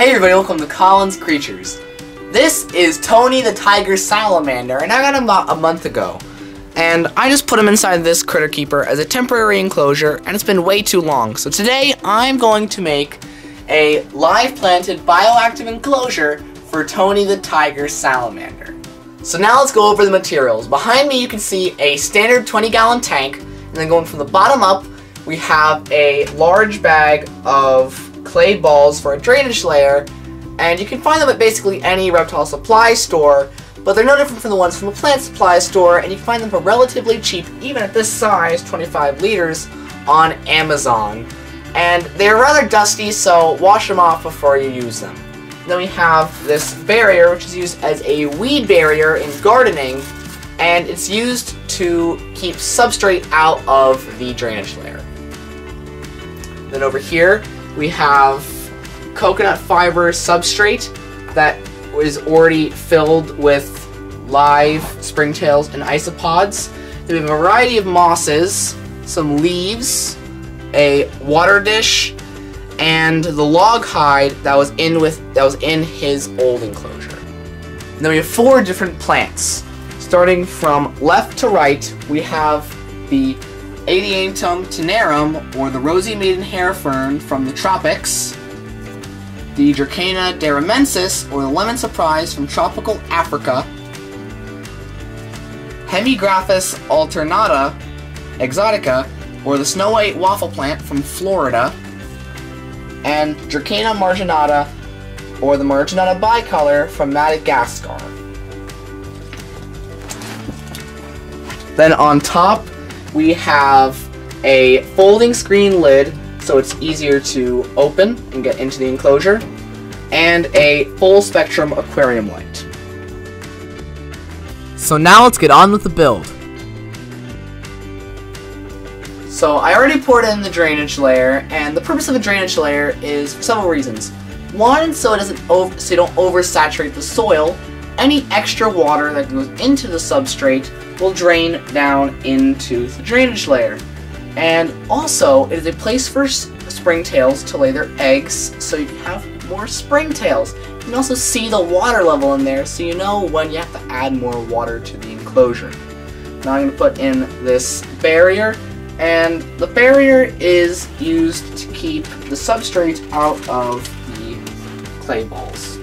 Hey everybody, welcome to Colin's Creatures. This is Tony the Tiger Salamander, and I got him about a month ago. And I just put him inside this critter keeper as a temporary enclosure, and it's been way too long. So today, I'm going to make a live planted bioactive enclosure for Tony the Tiger Salamander. So now let's go over the materials. Behind me you can see a standard 20-gallon tank, and then going from the bottom up, we have a large bag of clay balls for a drainage layer, and you can find them at basically any reptile supply store, but they're no different from the ones from a plant supply store, and you can find them for relatively cheap, even at this size, 25 liters, on Amazon. And they're rather dusty, so wash them off before you use them. Then we have this barrier, which is used as a weed barrier in gardening, and it's used to keep substrate out of the drainage layer. Then over here, we have coconut fiber substrate that is already filled with live springtails and isopods. Then we have a variety of mosses, some leaves, a water dish, and the log hide that was in his old enclosure. And then we have 4 different plants. Starting from left to right, we have the Adiantum tenarum, or the rosy maiden hair fern from the tropics, the Dracana deramensis, or the lemon surprise from tropical Africa, Hemigraphis alternata exotica, or the snow white waffle plant from Florida, and Dracana marginata, or the marginata bicolor from Madagascar. Then on top, we have a folding screen lid, so it's easier to open and get into the enclosure, and a full spectrum aquarium light. So now let's get on with the build. So I already poured in the drainage layer, and the purpose of the drainage layer is for several reasons. One, so you don't oversaturate the soil. Any extra water that goes into the substrate will drain down into the drainage layer. And also, it is a place for springtails to lay their eggs, so you can have more springtails. You can also see the water level in there, so you know when you have to add more water to the enclosure. Now I'm going to put in this barrier, and the barrier is used to keep the substrate out of the clay balls.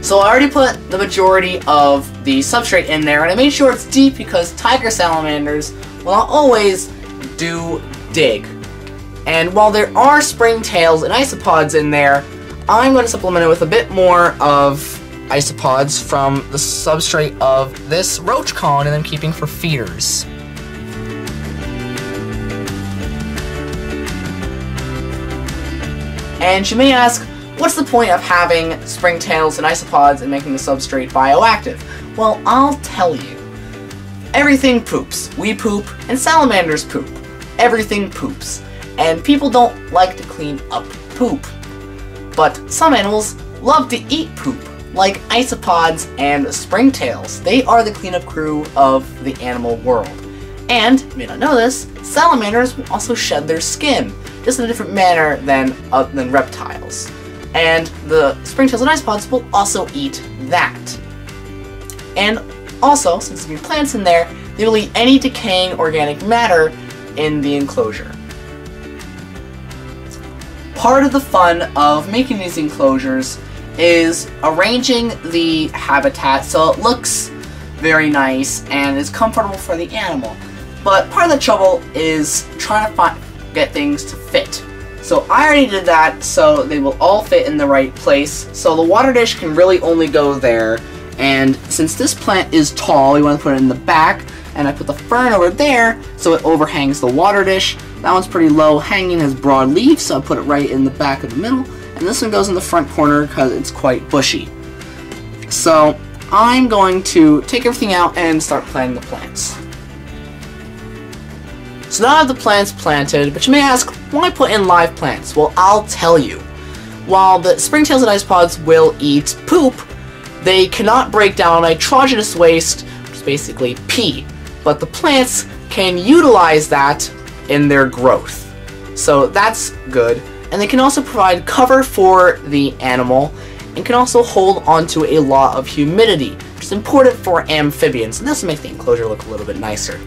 So I already put the majority of the substrate in there, and I made sure it's deep because tiger salamanders will not always do dig. And while there are springtails and isopods in there, I'm going to supplement it with a bit more of isopods from the substrate of this roach colony that I'm keeping for feeders. And you may ask, what's the point of having springtails and isopods and making the substrate bioactive? Well, I'll tell you. Everything poops. We poop, and salamanders poop. Everything poops. And people don't like to clean up poop. But some animals love to eat poop, like isopods and springtails. They are the cleanup crew of the animal world. And, you may not know this, salamanders will also shed their skin, just in a different manner than reptiles. And the springtails and isopods will also eat that. And also, since there's plants in there, they will eat any decaying organic matter in the enclosure. Part of the fun of making these enclosures is arranging the habitat so it looks very nice and is comfortable for the animal. But part of the trouble is trying to get things to fit. So I already did that, so they will all fit in the right place. So the water dish can really only go there. And since this plant is tall, we want to put it in the back. And I put the fern over there, so it overhangs the water dish. That one's pretty low hanging, has broad leaves, so I put it right in the back of the middle. And this one goes in the front corner because it's quite bushy. So I'm going to take everything out and start planting the plants. So now I have the plants planted, but you may ask, why put in live plants? Well, I'll tell you. While the springtails and isopods will eat poop, they cannot break down nitrogenous waste, which is basically pee, but the plants can utilize that in their growth. So that's good. And they can also provide cover for the animal and can also hold onto a lot of humidity, which is important for amphibians, and this will make the enclosure look a little bit nicer.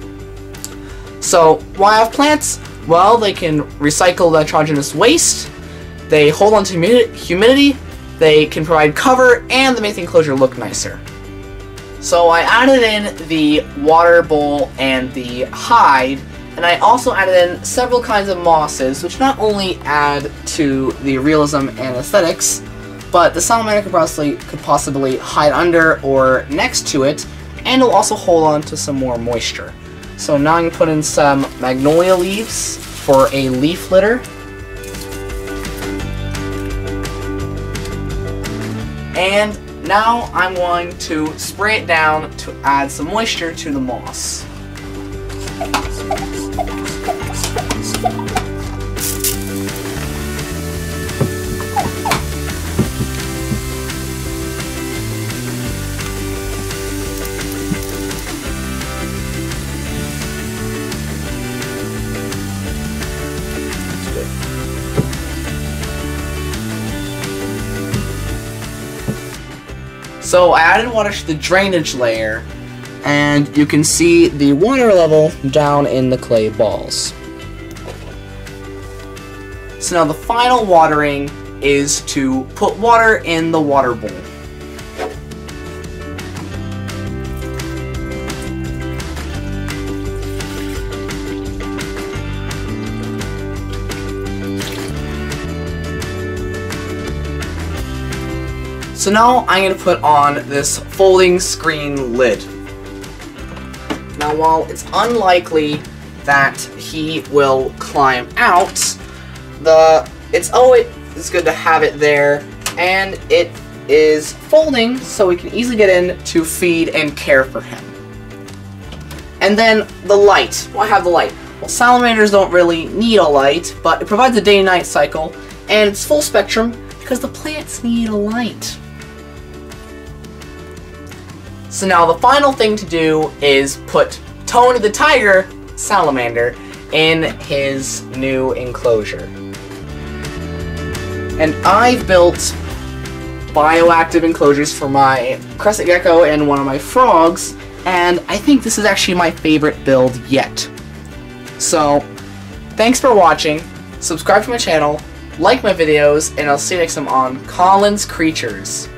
So why have plants? Well, they can recycle nitrogenous waste, they hold on to humidity, they can provide cover, and they make the enclosure look nicer. So I added in the water bowl and the hide, and I also added in several kinds of mosses, which not only add to the realism and aesthetics, but the salamander could possibly hide under or next to it, and it'll also hold on to some more moisture. So now I'm going to put in some magnolia leaves for a leaf litter. And now I'm going to spray it down to add some moisture to the moss. So I added water to the drainage layer, and you can see the water level down in the clay balls. So now the final watering is to put water in the water bowl. So now I'm going to put on this folding screen lid. Now while it's unlikely that he will climb out, it's always good to have it there, and it is folding so we can easily get in to feed and care for him. And then the light. Why have the light? Well, salamanders don't really need a light, but it provides a day-night cycle, and it's full spectrum because the plants need a light. So now the final thing to do is put Tony the Tiger Salamander in his new enclosure. And I've built bioactive enclosures for my crescent gecko and one of my frogs, and I think this is actually my favorite build yet. So, thanks for watching, subscribe to my channel, like my videos, and I'll see you next time on Colin's Creatures.